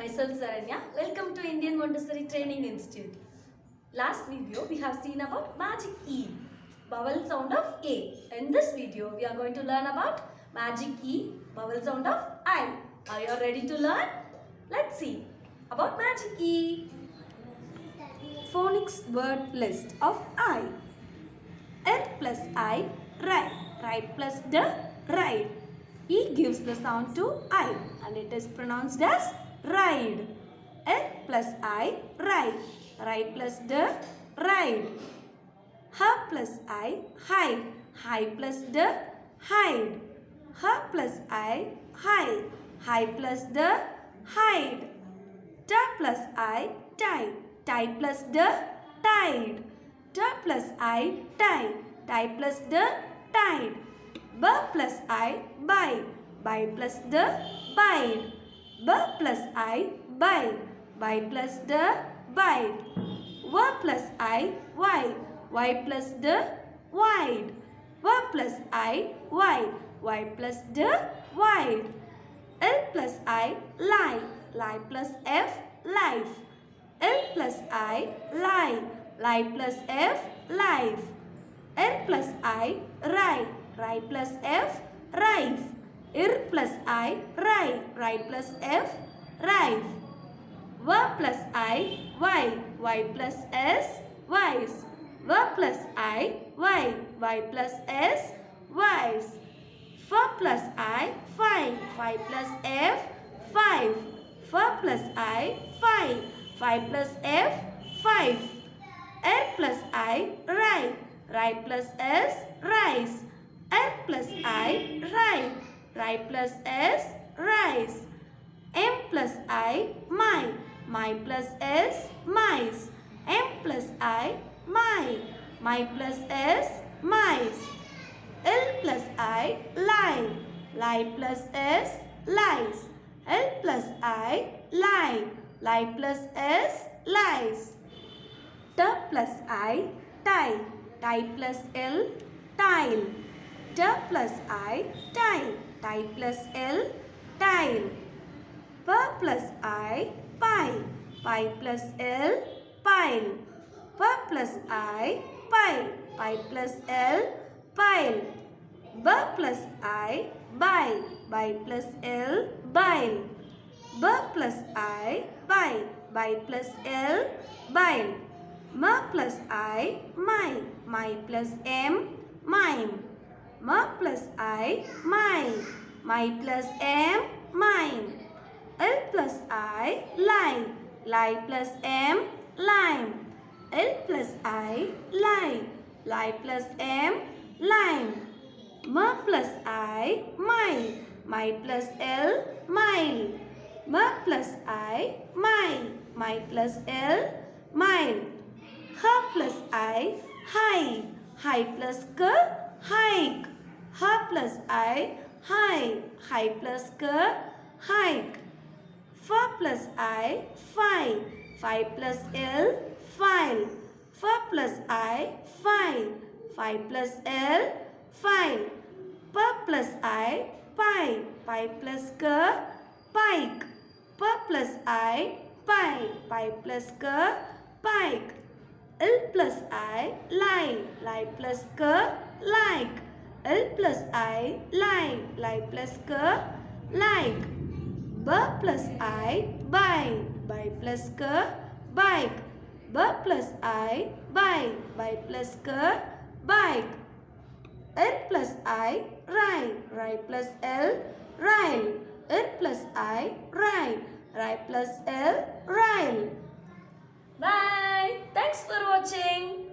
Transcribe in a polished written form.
Myself Saranya. Welcome to Indian Montessori Training Institute. Last video we have seen about magic E, vowel sound of A. In this video we are going to learn about magic E, vowel sound of I. Are you ready to learn? Let's see about magic E. Phonics word list of I. R plus I, right. Right plus the, ride. E gives the sound to I and it is pronounced as ride. R plus I, ride. Right plus the, ride. H plus I, hide. Hide plus the, hide. H plus I, hide. Hide plus the, hide. T plus I, tie. Tie plus the, tide. T plus I, tie. Tie plus the, tide. B plus I, buy. Buy plus the, bide. B plus I, buy. Buy plus the, bide. W plus I, y. Y plus the, wide. W plus I, y. Y plus the, wide. L plus I, lie. Lie plus F, life. L plus I, lie. Lie plus F, life. R plus I, rye. Rye plus F, rife. Ir plus I, rye. Rye plus F, rife. V plus I, y. Y plus S, wise. V plus I, y. Y plus S, wise. F plus I, five. Five plus F, five. F plus I, five. Five plus F, five. R plus I, rye. Rye plus S, rise. R plus I, rye. Rye plus S, rise. M plus I, my. My plus S, mice. M plus I, my. My plus S, mice. L plus I, lie. Lie plus S, lies. L plus I, lie. Lie plus S, lies. T plus I, tie. Tie plus L, tile. T plus I, tie. Tie plus L, tile. P plus I, pie. Pie plus L, pile. P plus I, pie. Pie plus L, pile. B plus I, buy. Buy plus L, bile. B plus I, buy. Buy plus L, bile. M plus I, my. My plus M, mime. M plus I, my. My plus M, mime. L plus I, lie. Lie plus M, lime. L plus I, lie. Lie plus M, lime. M plus I, my. My plus L, mile. M plus I, my. My plus L, mile. H plus I, high. High plus k, hike. H plus I, high. High plus k, hike. F plus I, phi. Phi plus L, file. F plus I, phi. Phi plus L, file. P plus I, pi. Pi plus k, pike. P plus I, pi. Pi plus k, pike. L plus I, lie. Lie plus k, like. L plus I, lie. Lie plus k, like. B plus I, buy. Buy plus k, bike. B plus I, buy. Buy plus k, bike. R plus I, rye. Rye plus L, ryle. R plus I, rye. Rye plus L, ryle. Bye. Thanks for watching.